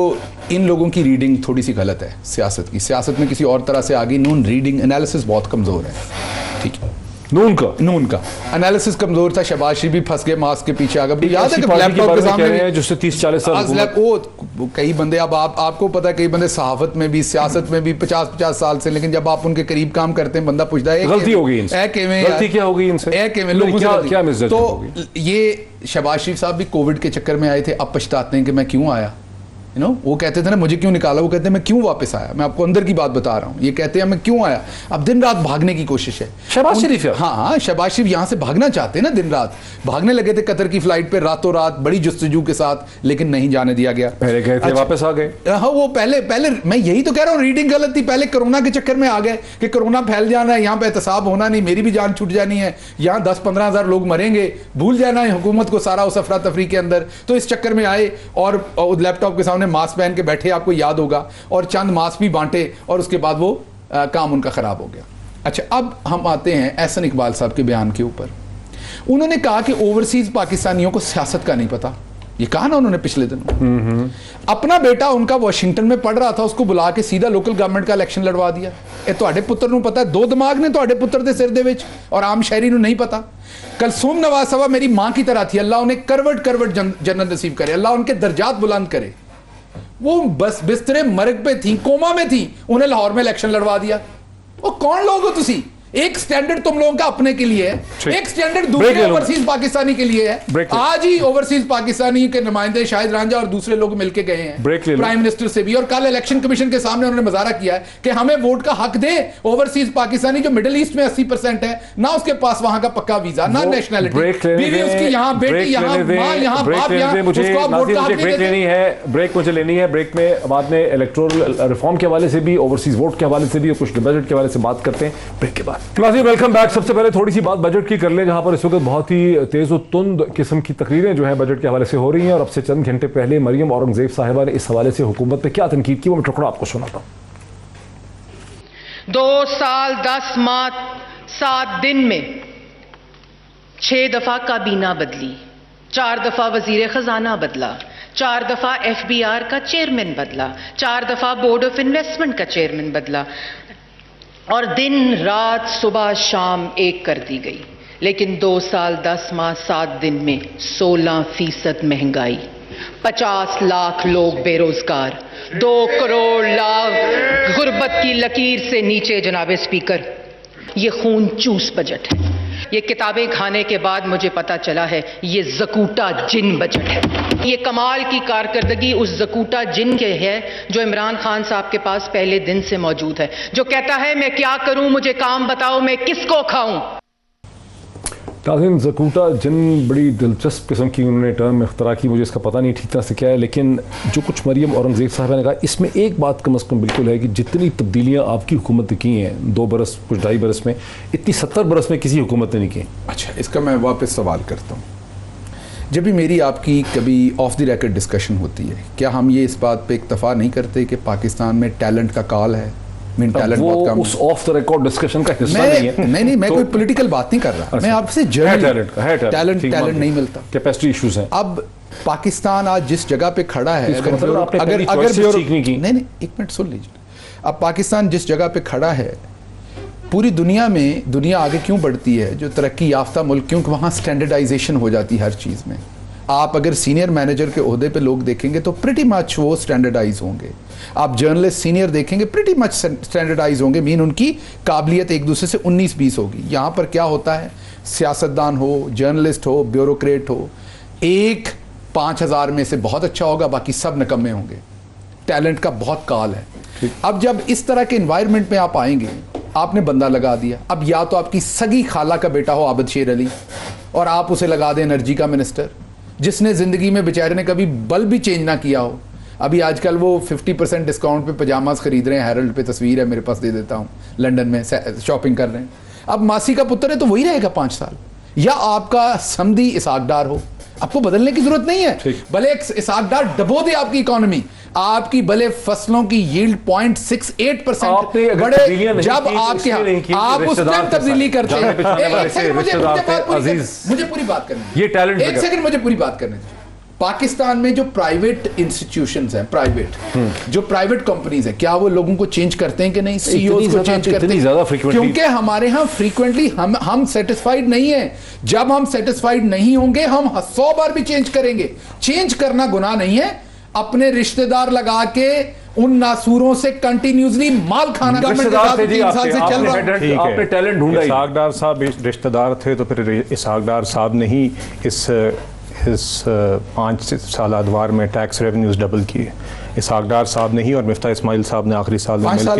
इन लोगों की रीडिंग थोड़ी सी गलत है सियासत की, सियासत में किसी और तरह से आगे, नून रीडिंग एनालिसिस बहुत कमजोर है, ठीक है, नून का एनालिसिस कमजोर था। शहबाज शरीफ भी फंस गए मास्क के पीछे, अगर याद है कि लैपटॉप के सामने जिससे 30-40 साल वो कई बंदे, अब आपको पता है कई बंदे सहाफत में भी, सियासत में भी 50-50 साल से, लेकिन जब आप उनके करीब काम करते हैं, बंदा पूछता है गलती हो गई इनसे, गलती क्या हो गई इनसे, क्या मिसजज हो गई। तो ये शहबाज शरीफ साहब भी कोविड के चक्कर में आए थे, अब पछताते हैं कि मैं क्यों आया। वो कहते थे ना मुझे क्यों निकाला, वो कहते हैं मैं क्यों वापस आया। मैं आपको अंदर की बात बता रहा हूं, ये कहते हैं मैं क्यों आया। अब दिन रात भागने की कोशिश है शहबाज शरीफ। हाँ, शहबाज शरीफ यहां से भागना चाहते हैं ना, दिन रात भागने लगे थे कतर की फ्लाइट पे, रातों रात बड़ी जुस्तजू के साथ, लेकिन नहीं जाने दिया गया। पहले गए थे, वापस आ गए। हाँ, वो पहले मैं यही तो कह रहा हूँ, रीडिंग गलत थी। पहले कोरोना के चक्कर में आ गए कि कोरोना फैल जाना है, यहाँ पे एहतसाब होना नहीं, मेरी भी जान छूट जानी है, यहाँ 10-15 हजार लोग मरेंगे, भूल जाना है हुकूमत को सारा उस अफरा तफरी के अंदर। तो इस चक्कर में आए और लैपटॉप के सामने मास्क पहन के बैठे, आपको याद होगा, और चंद मास्क भी बांटे, और उसके बाद वो काम उनका खराब हो गया। अच्छा, अब हम आते हैं एहसन इकबाल साहब के बयान के ऊपर। उन्होंने कहा कि ओवरसीज पाकिस्तानियों को सियासत का नहीं पता, ये कहा ना उन्होंने पिछले दिनों। अपना बेटा उनका वाशिंगटन में पढ़ रहा था, उसको बुला के सीधा लोकल गवर्नमेंट का इलेक्शन लड़वा दिया। ये ਤੁਹਾਡੇ ਪੁੱਤਰ ਨੂੰ पता है, दो दिमाग ने ਤੁਹਾਡੇ पुत्र ਦੇ सिर ਦੇ ਵਿੱਚ, और आम शहरी ਨੂੰ नहीं पता। कलसूम नवाज साहबा मेरी मां की तरह थी, अल्लाह उन्हें करवट जन्नत नसीब करे, अल्लाह उनके दर्जात बुलंद करे। वो बस बिस्तरे मर्ग पे थी, कोमा में थी, उन्हें लाहौर में इलेक्शन लड़वा दिया। वो कौन लोग हो तुसी? एक स्टैंडर्ड तुम लोगों का अपने के लिए है, एक स्टैंडर्ड दूसरे ओवरसीज पाकिस्तानी के लिए है। आज ही ओवरसीज पाकिस्तानी के नुमाइंदे शाहिद रांझा और दूसरे लोग मिलकर गए हैं प्राइम मिनिस्टर से भी, और कल इलेक्शन कमीशन के सामने उन्होंने मुजाहरा किया है कि हमें वोट का हक दे ओवरसीज पाकिस्तानी जो मिडिल ईस्ट में 80% है, ना उसके पास वहां का पक्का वीजा, ना नेशनैलिटी, बीवी उसकी यहाँ, बेटी यहाँ, माँ यहाँ, बाप यहाँ, उसको आप वोट का हक नहीं देते। ब्रेक मुझे लेनी है, ब्रेक में बाद में इलेक्टोरल रिफॉर्म के हवाले से भी, ओवरसीज वोट के हवाले से भी, और कुछ बजट के हवाले से बात करते हैं ब्रेक के बाद। Welcome back. सबसे पहले थोड़ी सी बात बजट की कर लें, जहां पर इस वक्त बहुत ही तेज और तुंद किस्म की तकरीरें जो हैं बजट के हवाले से हो रही हैं, और अब से चंद घंटे पहले मरियम औरंगजेब साहिबा ने इस हवाले से हुकूमत पे क्या तनकीद की, वो मैं टुकड़ा आपको सुनाता हूं। 2 साल 10 माह 7 दिन में 6 दफा काबीना बदली, 4 दफा वजीर खजाना बदला, 4 दफा FBR का चेयरमैन बदला, 4 दफा बोर्ड ऑफ इन्वेस्टमेंट का चेयरमैन बदला और दिन रात सुबह शाम एक कर दी गई। लेकिन 2 साल 10 माह 7 दिन में 16% महंगाई, 50 लाख लोग बेरोजगार, 2 करोड़ लाख गुर्बत की लकीर से नीचे। जनाबे स्पीकर, ये खून चूस बजट है। ये किताबें खाने के बाद मुझे पता चला है ये जकूटा जिन बजट है। ये कमाल की कारकर्दगी उस जकूटा जिन के है जो इमरान खान साहब के पास पहले दिन से मौजूद है, जो कहता है मैं क्या करूं, मुझे काम बताओ, मैं किसको खाऊं। ताज़ीन, ज़कूटा जिन बड़ी दिलचस्प किस्म की उन्होंने टर्म इख्तरा की, मुझे इसका पता नहीं ठीक तरह से क्या है, लेकिन जो कुछ मरियम औरंगज़ेब साहबा ने कहा, इसमें एक बात कम अज़ कम बिल्कुल है कि जितनी तब्दीलियाँ आपकी हुकूमत ने की हैं 2 बरस कुछ 2.5 बरस में, इतनी 70 बरस में किसी हुकूमत ने नहीं की। अच्छा, इसका मैं वापस सवाल करता हूँ। जब भी मेरी आपकी कभी ऑफ द रिकॉर्ड डिस्कशन होती है, क्या हम ये इस बात पे इत्तफाक नहीं करते कि पाकिस्तान में टैलेंट का काल है? टैलेंट बहुत कम। उस ऑफ द रिकॉर्ड डिस्कशन का हिस्सा नहीं है। नहीं, मैं कोई पॉलिटिकल बात नहीं कर रहा, मैं आपसे टैलेंट नहीं मिलता, कैपेसिटी इश्यूज हैं। अब पाकिस्तान आज जिस जगह पे खड़ा है, अगर नहीं, एक मिनट सुन लीजिए। अब पाकिस्तान जिस जगह पे खड़ा है, पूरी दुनिया में दुनिया आगे क्यों बढ़ती है? जो तरक्की याफ्ता मुल्क, क्योंकि वहाँ स्टैंडर्डाइजेशन हो जाती है हर चीज़ में। आप अगर सीनियर मैनेजर के ओहदे पे लोग देखेंगे तो प्रिटी मच वो स्टैंडर्डाइज होंगे। आप जर्नलिस्ट सीनियर देखेंगे, प्रिटी मच स्टैंडर्डाइज होंगे, मीन उनकी काबिलियत एक दूसरे से 19-20 होगी। यहाँ पर क्या होता है, सियासतदान हो, जर्नलिस्ट हो, ब्यूरोक्रेट हो, एक 5000 में से बहुत अच्छा होगा, बाकी सब निकम्मे होंगे। टैलेंट का बहुत काल है। अब जब इस तरह के इन्वायरमेंट में आप आएंगे, आपने बंदा लगा दिया, अब या तो आपकी सगी खाला का बेटा हो आबिद शेर अली और आप उसे लगा दें एनर्जी का मिनिस्टर, जिसने ज़िंदगी में बेचारे ने कभी बल्ब भी चेंज ना किया हो। अभी आजकल वो 50% डिस्काउंट पे पजामाज खरीद रहे हैं, हेरल्ड पे तस्वीर है मेरे पास, दे देता हूँ, लंदन में शॉपिंग कर रहे हैं। अब मासी का पुत्र है तो वही रहेगा 5 साल। या आपका समधी इसाक डार हो, आपको बदलने की जरूरत नहीं है, भले इसाक डार डबो दे आपकी इकोनॉमी, आपकी भले फसलों की यील्ड 0.68% बड़े, जब आपके आप उस टाइम तब्दीली करते हैं। मुझे पूरी बात करनी, ये टैलेंट, एक सेकंड मुझे पूरी बात करने दीजिए। पाकिस्तान में जो प्राइवेट इंस्टीट्यूशंस हैं, जो प्राइवेट कंपनीज हैं, क्या वो लोगों को चेंज करते हैं कि नहीं? सीईओ को चेंज करते हैं? क्योंकि हमारे यहाँ फ्रीक्वेंटली हम सेटिस्फाइड नहीं है। जब हम सेटिस्फाइड नहीं होंगे, हम 100 बार भी चेंज करेंगे। चेंज करना गुनाह नहीं है। अपने रिश्तेदार लगा के उन नासूरों से कंटिन्यूसली माल खाना गवर्नमेंट के साथ 3 साल से चल रहा है। आपने टैलेंट ढूंढा। इसहाक डार साहब रिश्तेदार थे, तो फिर इसहाक डार साहब ने ही इस 5 साल अदवार में टैक्स रेवेन्यूज डबल किए। इसहाक डार साहब ने ही और मिफ्ता इस्माइल साहब ने आखिरी साल में मिलकर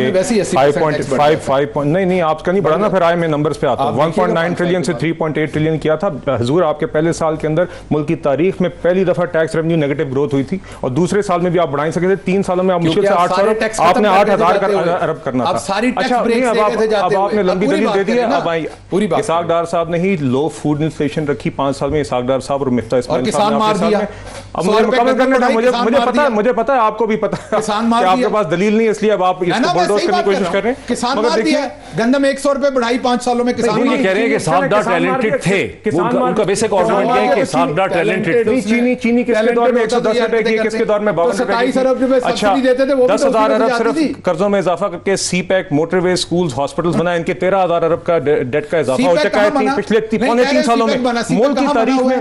5.5 नहीं आपका नहीं बढ़ा ना, फिर आए मैं नंबर्स पे आता हूँ। 1.9 ट्रिलियन से 3.8 ट्रिलियन किया था। हजूर, आपके पहले साल के अंदर मुल्क की तारीख में पहली दफा टैक्स रेवेन्यू नेगेटिव ग्रोथ हुई थी, और दूसरे साल में भी आप बढ़ा ही सके थे। 3 सालों में आप मुश्किल से 800 आपने 8,000 अरब करना था। अच्छा, अब आपने लंबी दलील दे दी है। अब आई इसहाक डार साहब ने ही लो फूड इन्फ्लेशन रखी 5 साल में। इसहाक डार साहब और मिफ्ता इस्माइल साहब। अब मुझे मुकम्मल करना था, मुझे पता है, आपको भी पता है कि आपके पास दलील नहीं, इसलिए अब आप इसको बुलडोज करने की कोशिश कर रहे हैं। किसान मार दिया, गंदम 100 रुपए बढ़ाई 5 सालों में। किसान ये कह रहे हैं कि साहबदार टैलेंटेड थे, उनका बेसिक आर्गुमेंट ये है कि साहबदार टैलेंटेड थे। चीनी किसके दौर में 110 रुपए की, किसके दौर में 52 रुपए। अच्छा, 10,000 अरब सिर्फ कर्जों में इजाफा करके सीपैक, मोटरवे, स्कूल्स, हॉस्पिटल्स बनाए, इनके 13,000 अरब का डेट का इजाफा हो चुका है पिछले 3 सालों में।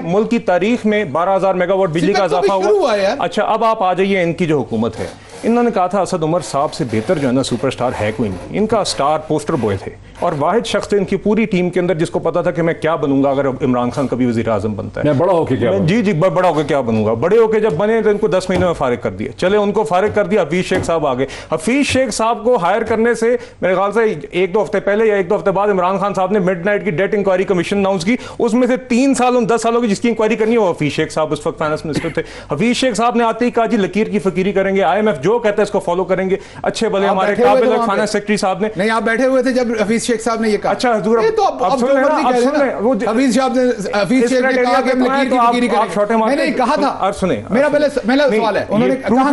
मुल्क की तारीख में 12,000 मेगावाट बिजली का इजाफा हुआ। अच्छा, अब आप आ जाइए, इनकी जो हुकूमत है, इन्होंने कहा था असद उमर साहब से बेहतर जो है ना सुपरस्टार है कोई नहीं। इनका स्टार पोस्टर बॉय थे और वाहिद शख्स थे इनकी पूरी टीम के अंदर जिसको पता था कि मैं क्या बनूंगा अगर इमरान खान कभी वजीर आजम बनता है। मैं बड़ा होकर क्या जी बड़ा होकर क्या बनूंगा। बड़े होकर जब बने तो इनको 10 महीने में फारिग कर दिया। चले, उनको फारिग कर दिया, हफीज शेख साहब आ गए। हफीज शेख साहब को हायर करने से मेरे ख्याल से 1-2 हफ्ते पहले या 1-2 हफ्ते बाद इमरान खान साहब ने मिडनाइट की डेट इंक्वायरी कमीशन अनाउंस की। उसमें से 3 सालों 10 सालों की जिसकी इंक्वायरी करनी है वो हफीज शेख साहब उस वक्त फाइनेंस मिनिस्टर थे। हफीज शेख साहब ने आते ही कहा जी लकीर की फकीरी करेंगे, IMF जो जो कहता है इसको फॉलो करेंगे। अच्छे भले हमारे काबिल फाइनेंस सेक्रेटरी साहब ने, नहीं आप बैठे हुए थे जब हफीज शेख साहब ने ये कहा। अच्छा हजूर, तो अब सुन लेना, हफीज साहब ने हफीज शेख ने कहा कि हम लकीर की फिकीर करेंगे। नहीं कहा था। और सुने, मेरा पहले सवाल है, उन्होंने कहा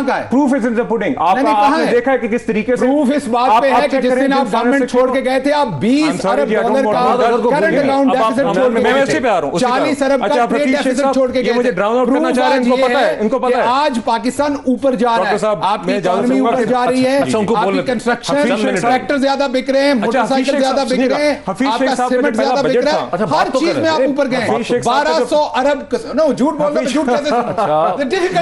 है proof is in the pudding. आपने देखा है कि किस तरीके से प्रूफ इस बात पे है कि जिस दिन आप गवर्नमेंट छोड़ के गए थे, आप 20 अरब डॉलर का करंट अकाउंट डेफिसिट छोड़ के गए थे, 40 अरब का ट्रेड डेफिसिट छोड़ के गए थे। मुझे ड्राउन आउट करना चाह रहे हैं, इनको पता है, इनको पता है आज पाकिस्तान ऊपर जा रहा है, आपकी इकोनॉमी ऊपर जा रही है, आपकी कंस्ट्रक्शन ट्रैक्टर ज्यादा बिक रहे हैं, मोटरसाइकिल ज्यादा बिक रहे हैं, आपका सीमेंट ज्यादा बिक रहा है, हर चीज में आप ऊपर गए। 1200 अरब, नो झूठ बोल रहे, झूठ कैसे?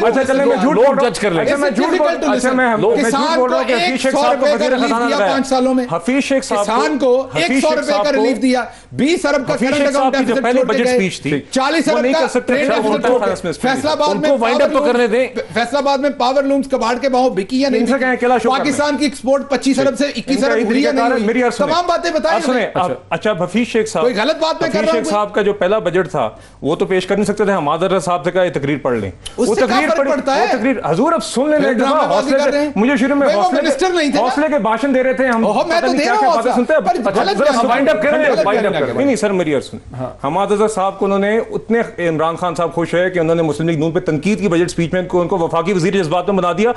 अच्छा चले, मैं झूठ बोल जज कर लेंगे, मैं झूठ बोल, अच्छा मैं झूठ बोल रहा हूं कि हफीज शेख साहब को वजीर खजाना लगाया 5 सालों में, हफीज शेख साहब किसान को 100 रुपए का रिलीफ दिया, 20 अरब का करंट अकाउंट डेफिसिट पहले बजट स्पीच थी, 40 अरब का ट्रेड डेफिसिट छोड़ के फैसलाबाद में वाइंड अप तो करने दें, फैसलाबाद में पावर लूम्स कबाड़ के भाव बिकी या नहीं बिकी, पाकिस्तान की एक्सपोर्ट 25 अरब से 21 अरब हुई या नहीं, मेरी तमाम बातें बताइए। सुने, अच्छा हफीज शेख साहब, कोई गलत बात नहीं कर रहा हूं, साहब का जो पहला बजट था वो तो पेश कर नहीं सकते थे, हमादर साहब से कहा तकरीर पढ़ लें, वो तकरीर पढ़ता है, वो तकरीर हजूर अब सुन लें, मुझे शुरू में हौसले के भाषण दे रहे थे हम, मैं तो दे रहा हूं, बातें सुनते हैं। नहीं सर मेरी अर्ज सुने, हमादर साहब को उन्होंने उतने, इमरान खान साहब खुश है कि उन्होंने मुस्लिम लीग नून पे तनकीद की बजट स्पीच में, उनको वफाकी वजीर जज्बात में बना दिया,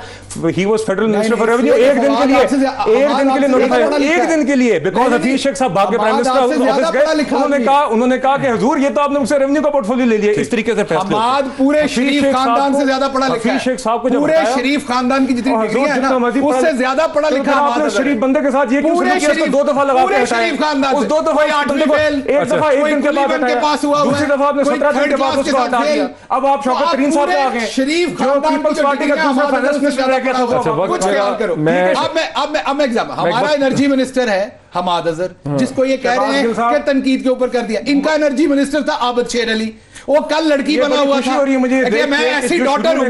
he was federal minister for revenue, एक दिन के लिए नोटिफाइड, एक दिन के लिए, बिकॉज हफीज शेख साहब भाग के प्राइम मिनिस्टर ऑफिस गए, उन्होंने कहा कि हुजूर ये तो आपने मुझसे रेवेन्यू का पोर्टफोलियो ले लिया, इस तरीके से फैसले पूरे शरीफ खानदान से ज्यादा पढ़ा लिखा है, शेख साहब को पूरे शरीफ खानदान की जितनी डिग्री है ना उससे ज्यादा पढ़ा लिखा है। आपने शरीफ बंदे के साथ ये क्यों शुरू किया, इसको 2 दफा लगा के हटाया, उस 2 दफा एक दफा एक दिन के बाद हटाया, दूसरी दफा आपने 17 दिन के बाद उसको हटा दिया, अब आप शौकत तरीन साहब पे आ गए, शरीफ जो पीपल्स पार्टी का दूसरा फाइनेंस मिनिस्टर रह गया था, कुछ ख्याल करो। अब मैं एग्जाम, हमारा एनर्जी मिनिस्टर है हमाद अजहर, जिसको ये कह रहे हैं कि तनकीद के ऊपर कर दिया, इनका एनर्जी मिनिस्टर था आबद शेर अली, वो कल लड़की बना हुआ था, मुझे मैं ऐसी डॉटर हूं,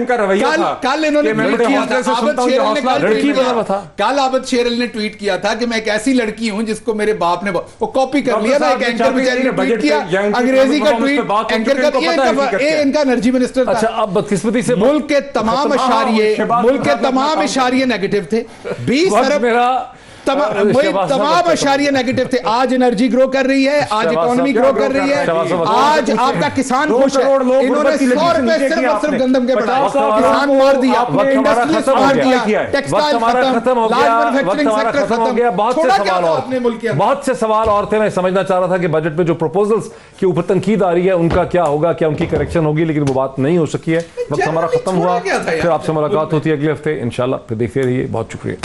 कल इन्होंने ट्वीट किया था, आबद शेर अली ने लड़की बना हुआ था, कल आबद शेर अली ने ट्वीट किया था कि मैं एक ऐसी लड़की हूं जिसको मेरे बाप ने, वो कॉपी कर लिया ना, एक एंकर बेचारी ने ट्वीट किया, अंग्रेजी का ट्वीट एंकर का किया, ये इनका एनर्जी मिनिस्टर था। अच्छा अब बदकिस्मती से मुल्क के तमाम इशारे नेगेटिव थे, 20 अरब तमाम इशारे नेगेटिव थे। आज एनर्जी ग्रो कर रही है, आज इकोनॉमी ग्रो कर रही है, आज आपका किसान खुश है, इन्होंने 100 रुपए सिर्फ और सिर्फ गंदम के बढ़ाए, किसान मार दिया, इंडस्ट्रियलिस्ट मार दिया, टेक्सटाइल खत्म, लार्ज मैन्युफैक्चरिंग सेक्टर खत्म, बहुत से सवाल और थे। मैं समझना चाह रहा था कि बजट में जो प्रपोजल्स के ऊपर तनकीद आ रही है उनका क्या होगा, क्या उनकी करेक्शन होगी, लेकिन वो बात नहीं हो सकी है। वक्त हमारा खत्म हुआ, फिर आपसे मुलाकात होती है अगले हफ्ते इंशाल्लाह, फिर देखते रहिए। बहुत शुक्रिया।